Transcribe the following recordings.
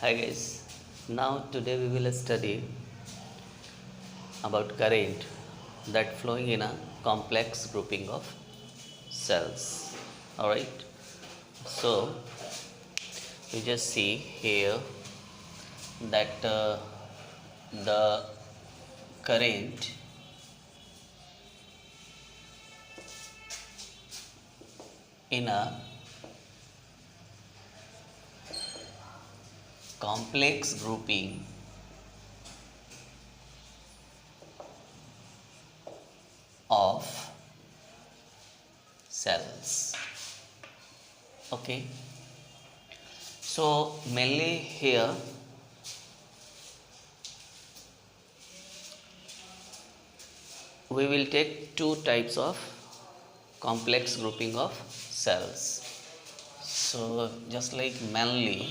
Hi guys, now today we will study about current that flowing in a complex grouping of cells. Alright, so you just see here that the current in a complex grouping of cells. Okay, so mainly here we will take two types of complex grouping of cells. So just like mainly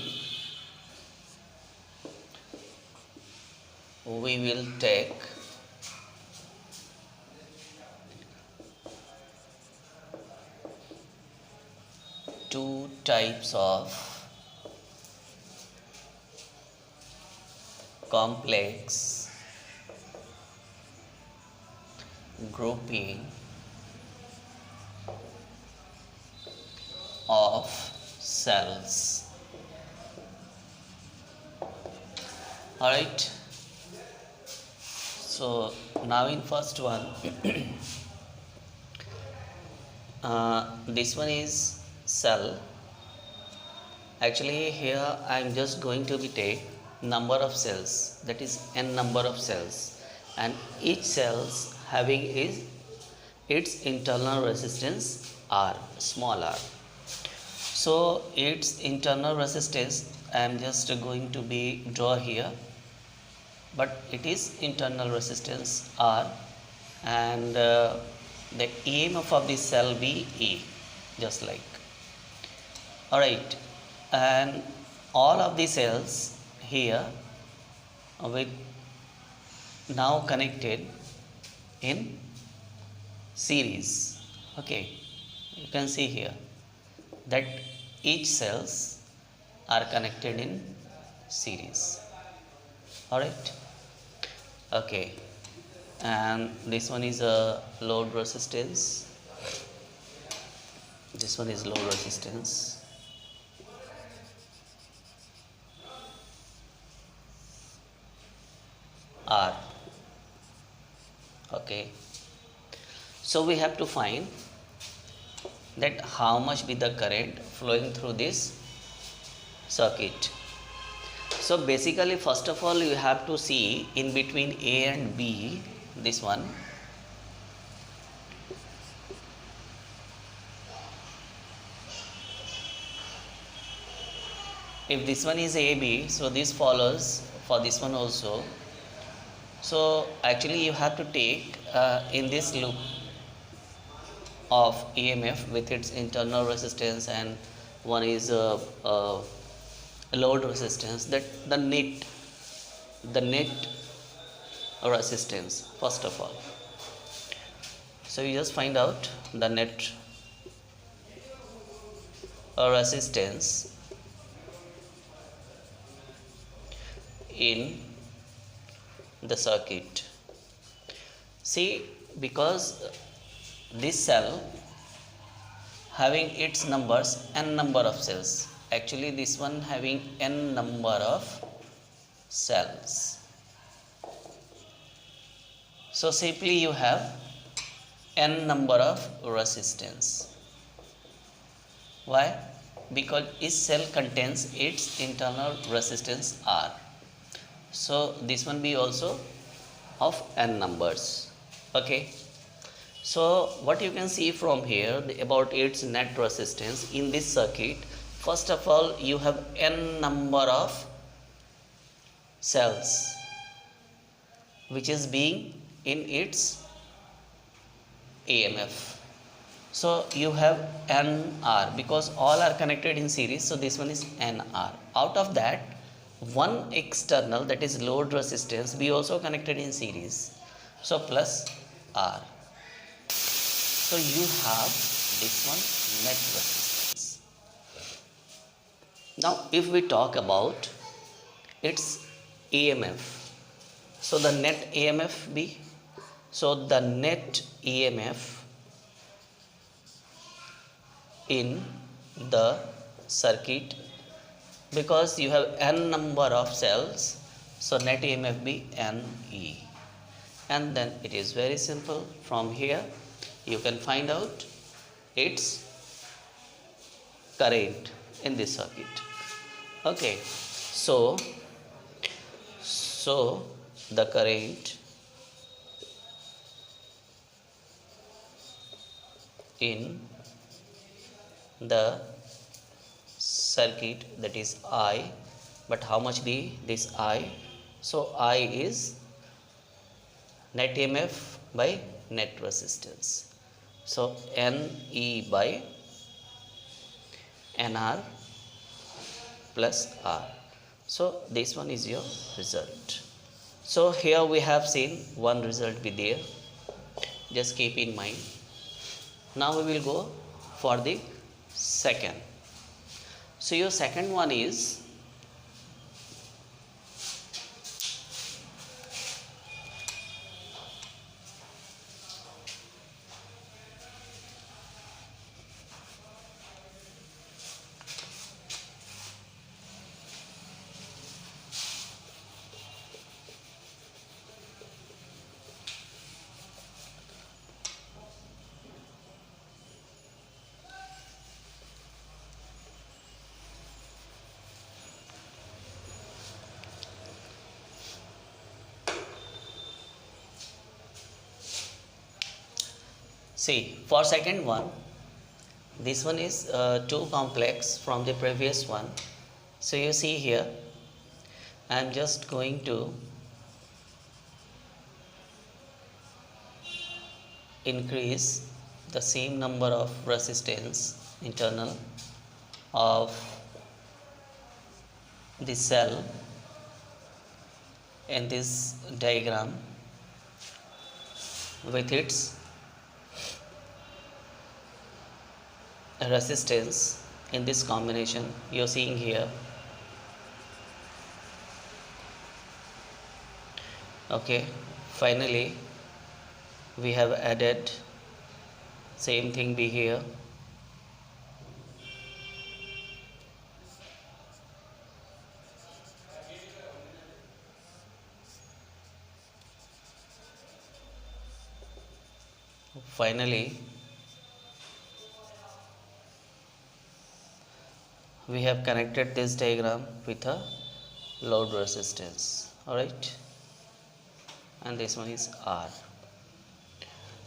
we will take two types of complex grouping of cells. Alright, so now in first one this one is cell. Actually here I am just going to be take number of cells, that is n number of cells, and each cells having is its internal resistance R, small r. So its internal resistance I am just going to be draw here, but it is internal resistance R, and the EMF of the cell be E, just like. Alright, and all of the cells here with now connected in series. Okay, you can see here that each cells are connected in series. Alright, okay, and this one is a load resistance, this one is load resistance, R. Okay, so we have to find that how much be the current flowing through this circuit. So basically first of all you have to see in between A and B, this one, if this one is AB, so this follows for this one also. So actually you have to take in this loop of EMF with its internal resistance, and one is load resistance, that the net resistance first of all. So you just find out the net resistance in the circuit. See, because this cell having its numbers n number of cells, actually this one having n number of cells, so simply you have n number of resistance. Why? Because each cell contains its internal resistance R, so this one be also of n numbers. Okay, so what you can see from here about its net resistance in this circuit, first of all you have n number of cells which is being in its AMF. So you have NR because all are connected in series, so this one is NR. Out of that, one external, that is load resistance, be also connected in series, so plus R. So you have this one net resistance. Now if we talk about its EMF. So the net EMF be, so the net EMF in the circuit, because you have n number of cells, so net EMF be NE. And then it is very simple. From here you can find out its current in this circuit. Okay, so the current in the circuit, that is I, but how much be this I? So I is net EMF by net resistance, so NE by NR plus R. So this one is your result. So here we have seen one result be there, just keep in mind. Now we will go for the second. So your second one is see for second one, this one is too complex from the previous one. So you see here, I am just going to increase the same number of resistance internal of the cell in this diagram with its resistance in this combination you are seeing here. Okay, finally we have added same thing be here. Finally we have connected this diagram with a load resistance, all right, and this one is R.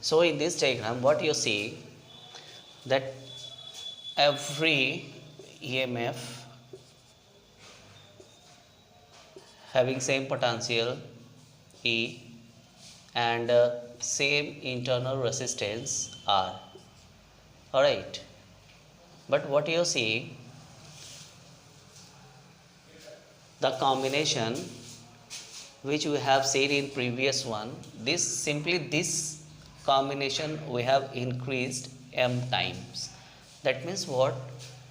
So in this diagram what you see, that every EMF having same potential E and same internal resistance R, all right. But what you see, the combination which we have seen in previous one, this combination we have increased m times. That means what?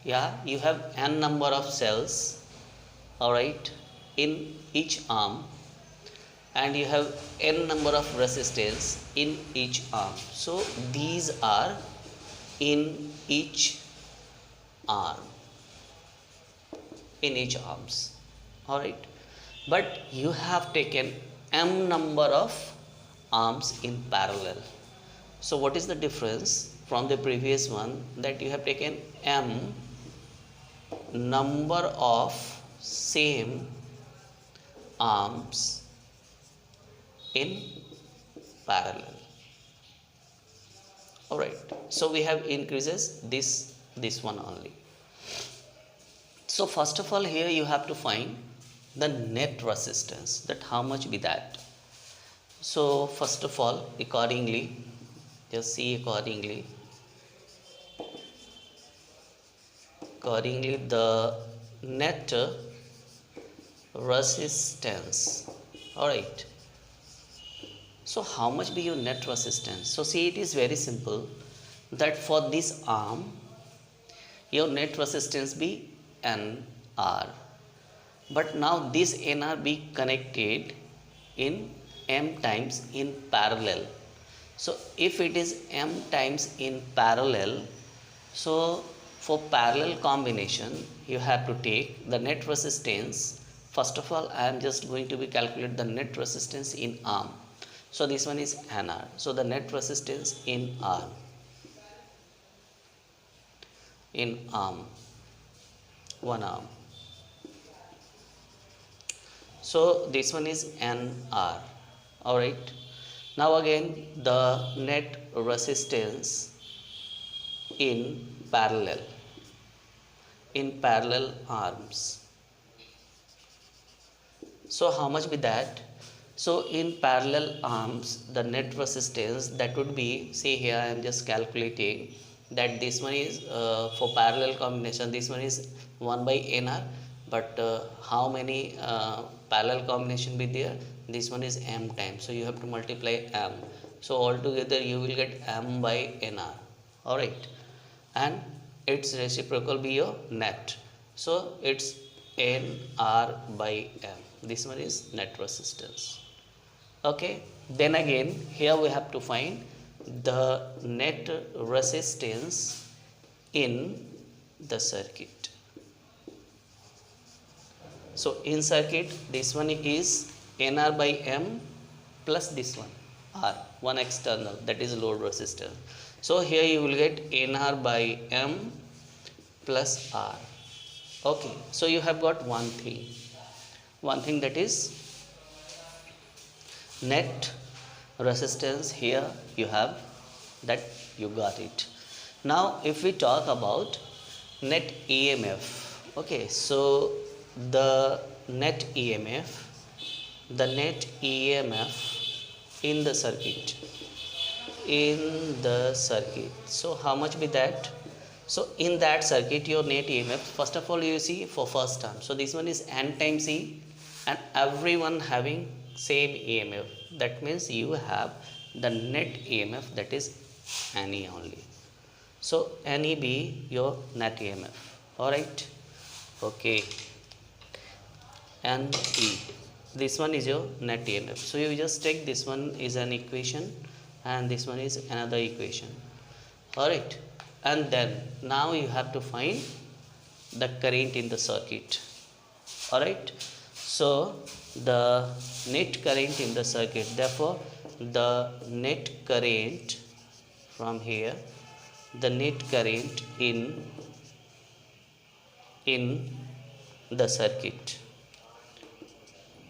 Yeah, you have n number of cells, all right, in each arm, and you have n number of resistance in each arm. So these are in each arm, in each arms, all right. But you have taken m number of arms in parallel. So what is the difference from the previous one? That you have taken m number of same arms in parallel, all right. So we have increases this one only. So first of all here you have to find the net resistance, that how much be that. So first of all, accordingly, just see accordingly the net resistance, all right. So how much be your net resistance? So see, it is very simple, that for this arm your net resistance be NR, but now this NR be connected in m times in parallel. So if it is m times in parallel, so for parallel combination you have to take the net resistance. First of all, I am just going to be calculate the net resistance in arm. So this one is NR. So the net resistance in arm, in arm, one arm. So this one is NR. Alright. Now again the net resistance in parallel arms. So how much be that? So in parallel arms the net resistance that would be, see here I am just calculating that this one is for parallel combination, this one is 1 by NR, but how many parallel combination be there? This one is m times, so you have to multiply m. So altogether you will get m by NR. Alright, and its reciprocal be your net, so it's NR by m. This one is net resistance. Okay, then again here we have to find the net resistance in the circuit. So in circuit this one is NR by m plus this one R, one external, that is load resistor. So here you will get NR by m plus R. Okay, so you have got one thing that is net resistance. Here you have that, you got it. Now if we talk about net EMF, okay, so the net EMF in the circuit, so how much be that? So in that circuit your net EMF, first of all you see for first term, so this one is n times E, and everyone having same EMF, that means you have the net EMF, that is NE only. So NE be your net EMF. Alright, okay, NE, this one is your net EMF. So you just take this one is an equation and this one is another equation. Alright, and then now you have to find the current in the circuit. Alright, so the net current in the circuit, therefore the net current from here, the net current in the circuit.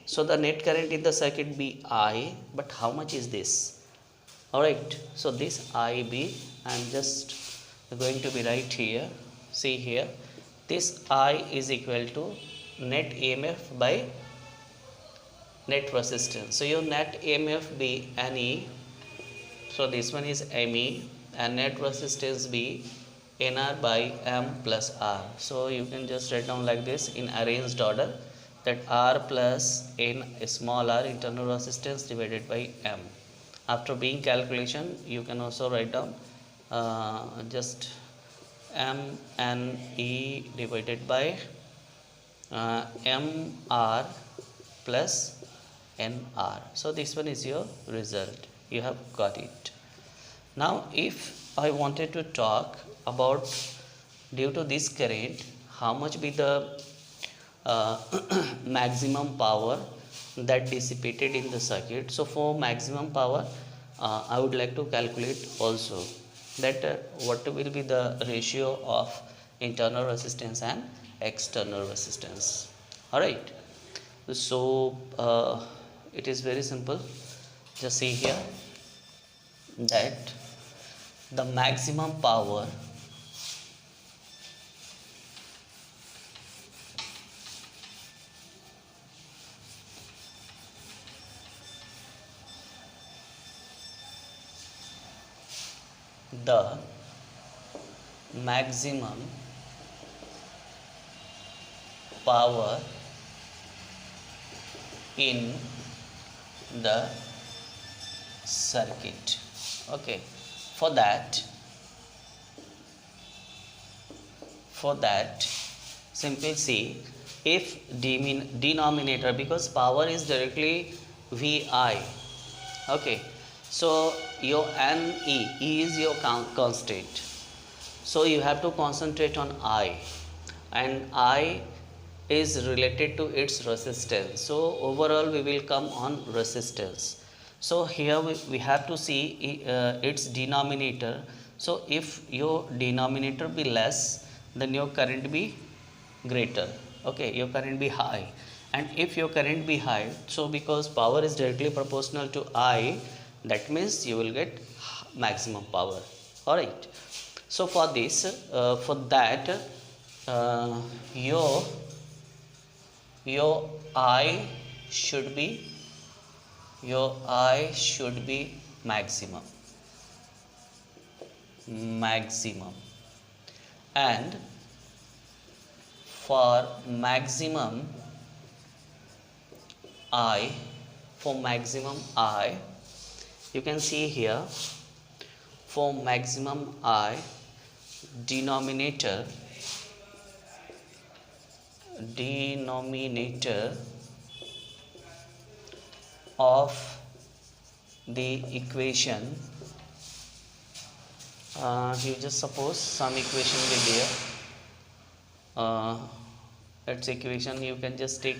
So the net current in the circuit be I, but how much is this? Alright, so this IB, I am just going to be right here. See here, this I is equal to net EMF by net resistance. So your net EMF be NE, so this one is ME, and net resistance be NR by M plus R. So you can just write down like this in arranged order, that R plus N small r internal resistance divided by M. After being calculation you can also write down just M N E divided by M R plus NR. So this one is your result, you have got it. Now if I wanted to talk about, due to this current, how much be the maximum power that dissipated in the circuit. So for maximum power I would like to calculate also that what will be the ratio of internal resistance and external resistance. Alright, so it is very simple. Just see here that the maximum power the maximum power in the circuit. Okay, for that simply see if denominator, because power is directly vi, okay, so your e is your constant, so you have to concentrate on I, and I is related to its resistance, so overall we will come on resistance. So here we have to see its denominator. So if your denominator be less, then your current be greater, okay, your current be high. And if your current be high, so because power is directly proportional to I, that means you will get maximum power. All right, so for this for that uh, your your I should be maximum, maximum. And for maximum I, for maximum I, you can see here, for maximum I, denominator of the equation, you just suppose some equation will be there, its equation, you can just take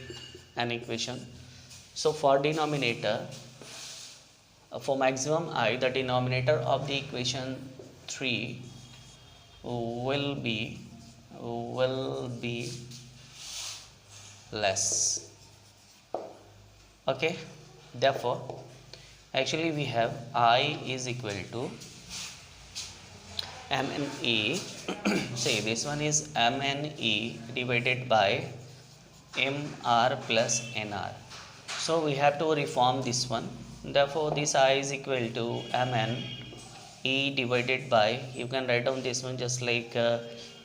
an equation. So for denominator, for maximum I, the denominator of the equation 3 will be less, okay. Therefore actually we have I is equal to mne say this one is mne divided by mr plus nr. So we have to reform this one. Therefore this I is equal to mn e divided by, you can write down this one just like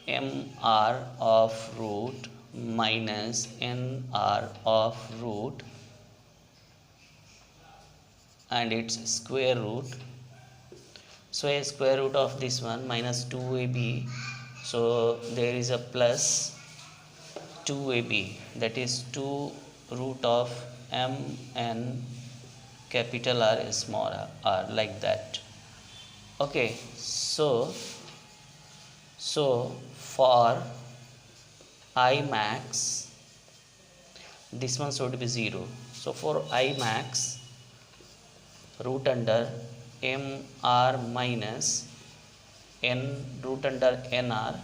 mr of root minus nr of root and its square root. So a square root of this one minus 2ab, so there is a plus 2ab, that is 2 root of mn capital R small r, like that, okay. So for I max, this one should be 0. So for I max, root under mr minus n root under nr,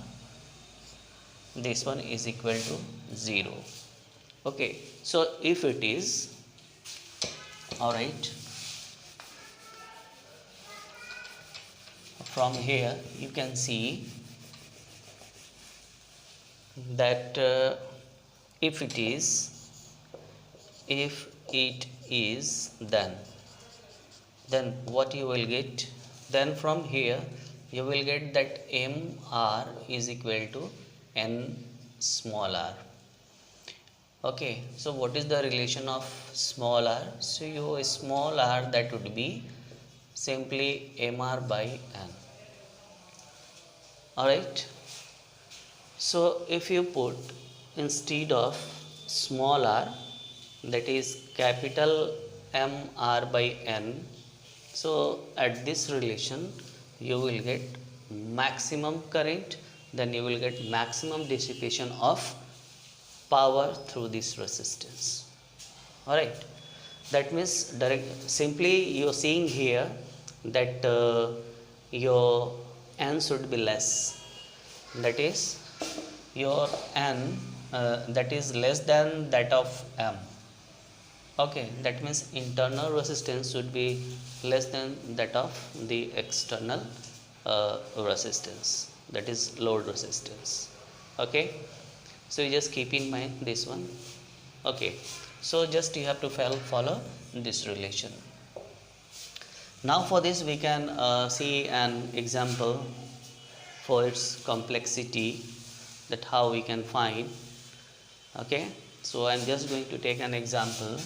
this one is equal to 0, okay. So if it is, all right, from here you can see that if it is, then what you will get, then from here you will get that mr is equal to n small r, okay. So what is the relation of small r? So your small r, that would be simply mr by n, all right. So if you put instead of small r, that is capital mr by n, so at this relation you will get maximum current, then you will get maximum dissipation of power through this resistance, all right. That means simply you are seeing here that your n should be less, that is your n that is less than that of m, okay. That means internal resistance should be less than that of the external resistance, that is load resistance, okay. So you just keep in mind this one, okay. So just you have to follow this relation. Now for this we can see an example for its complexity, that how we can find, okay. So I'm just going to take an example.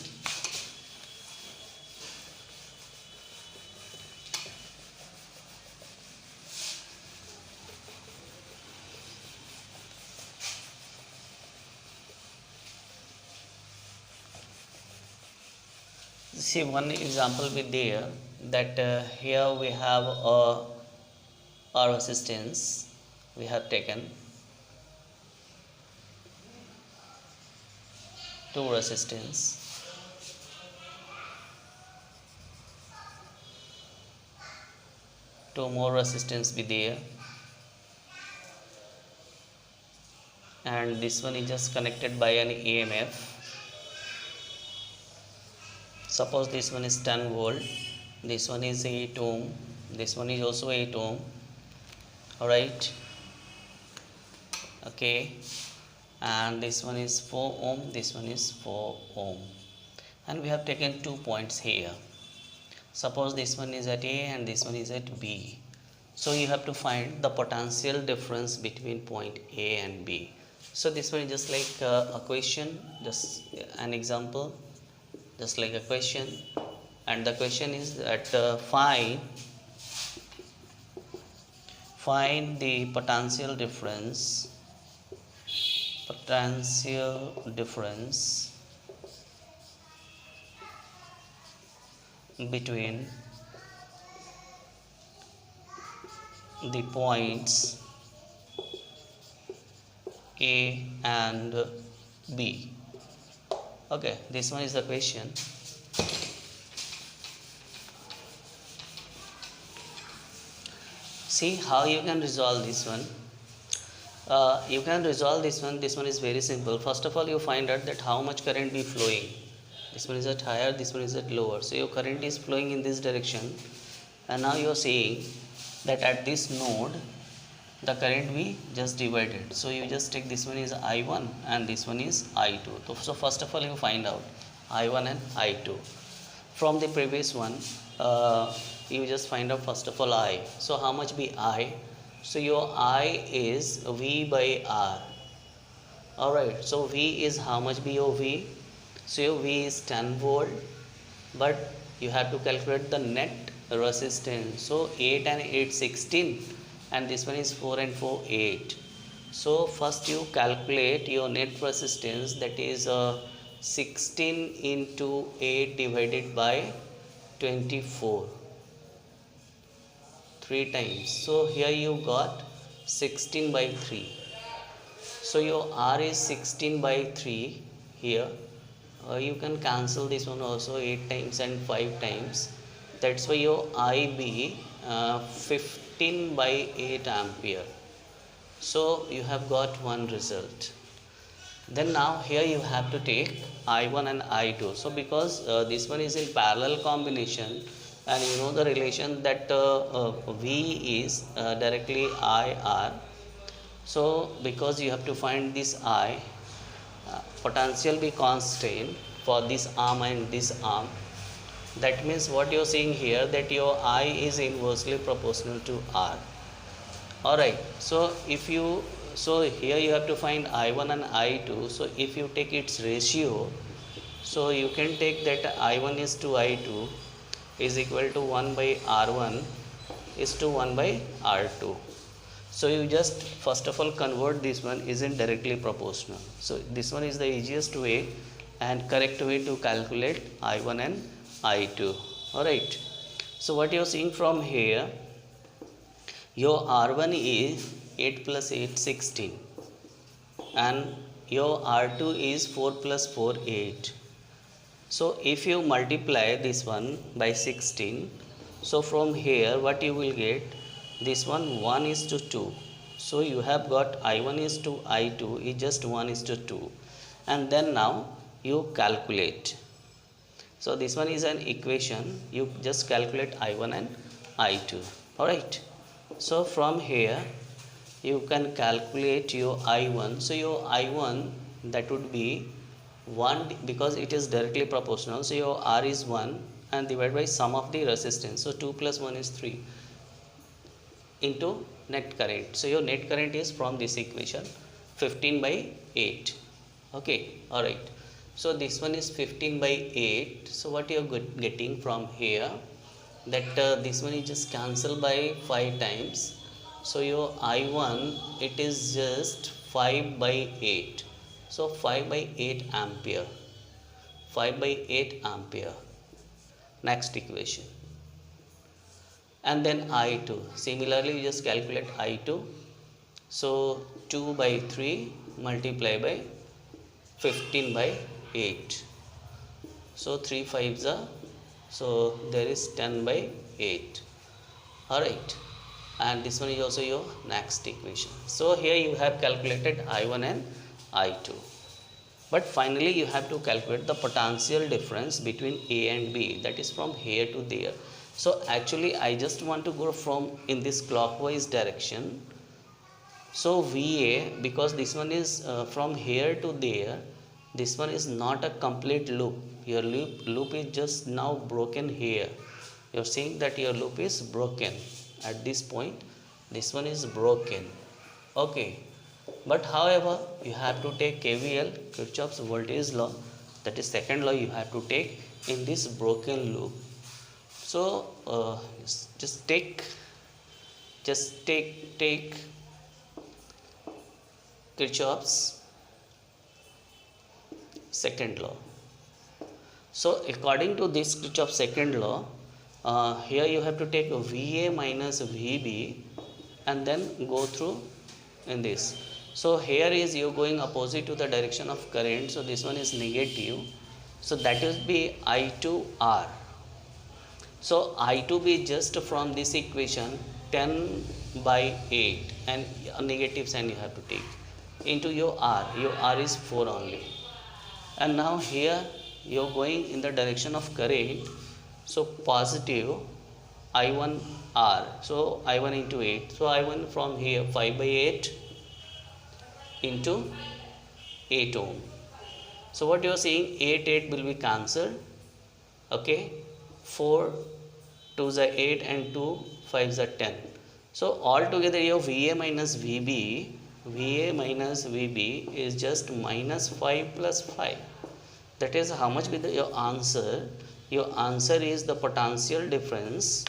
See one example with there that here we have our resistance we have taken two resistance, two more resistance be there, and this one is just connected by an EMF. Suppose this one is 10 volt, this one is 8 ohm, this one is also 8 ohm. Alright, okay, and this one is 4 ohm, this one is 4 ohm, and we have taken 2 points here. Suppose this one is at A and this one is at B, so you have to find the potential difference between point A and B. So this one is just like a question, just an example, just like a question, and the question is that find the potential difference between the points A and B. Okay, this one is the question. See how you can resolve this one. You can resolve this one. This one is very simple. First of all, you find out that how much current be flowing. This one is at higher, this one is at lower. So your current is flowing in this direction, and now you are saying that at this node the current be just divided. So you just take this one is I1 and this one is I2. So first of all you find out I1 and I2. From the previous one, you just find out first of all I. So how much be I? So your I is V by R. Alright, so V is how much be your V? So your V is 10 volt, but you have to calculate the net resistance. So 8 and 8 16, and this one is 4 and 4 8. So first you calculate your net resistance, that is 16 into 8 divided by 24, 3 times. So here you got 16 by 3. So your R is 16 by 3 here. You can cancel this one also, 8 times and 5 times. That's why your IB 15 by 8 ampere. So you have got one result. Then now here you have to take I1 and I2. So because this one is in parallel combination, and you know the relation that V is directly IR. So because you have to find this I, potential be constant for this arm and this arm. That means what you are seeing here, that your I is inversely proportional to R. Alright, so if you, so here you have to find I1 and I2. So if you take its ratio, so you can take that I1 is to I2 is equal to 1 by R1 is to 1 by R2. So you just first of all convert this one isn't directly proportional. So this one is the easiest way and correct way to calculate I1 and I2. Alright. So what you are seeing from here, your R1 is 8 plus 8 16, and your R2 is 4 plus 4 8. So if you multiply this one by 16, so from here what you will get, this one 1 is to 2. So you have got I1 is to I2 is just 1 is to 2, and then now you calculate. So this one is an equation, you just calculate I1 and I2. Alright. So from here you can calculate your I1. So your I1, that would be 1, because it is directly proportional. So your R is 1 and divided by sum of the resistance. So 2 plus 1 is 3 into net current. So your net current is from this equation 15 by 8. Okay, alright. So this one is 15 by 8. So what you are getting from here, that this one is just cancelled by 5 times. So your I1, it is just 5 by 8. So 5 by 8 ampere. 5 by 8 ampere. next equation, and then I2. Similarly, you just calculate I2. So 2 by 3 multiply by 15 by 8. So 3 5s are, so there is 10 by 8. Alright, and this one is also your next equation. So here you have calculated I1 and I2. But finally you have to calculate the potential difference between A and B, that is from here to there. So actually I just want to go from in this clockwise direction. So VA, because this one is from here to there, this one is not a complete loop. Your loop is just now broken here. You're seeing that your loop is broken at this point. This one is broken. Okay. But however, you have to take KVL, Kirchhoff's voltage law, that is second law you have to take in this broken loop. So just take Kirchhoff's second law. So according to this Kirchhoff's second law, here you have to take VA minus VB and then go through in this. So here is you going opposite to the direction of current, so this one is negative, so that will be I2R. So I2 be just from this equation 10 by 8 and a negative sign you have to take into your R is 4 only. And now here you are going in the direction of current, so positive I1R, so I1 into 8, so I1 from here 5 by 8 into 8 ohm. So what you are saying, 8 will be cancelled. Okay, 4 2s are 8 and 2 5s are 10. So altogether your VA minus VB is just minus 5 plus 5. That is how much will be your answer. Your answer is the potential difference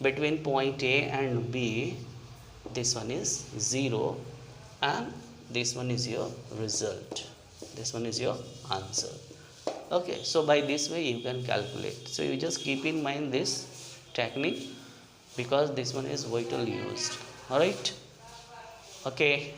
between point A and B. This one is 0 and this one is your result. This one is your answer. Okay, so by this way you can calculate. So you just keep in mind this technique because this one is vital used. Alright. Okay.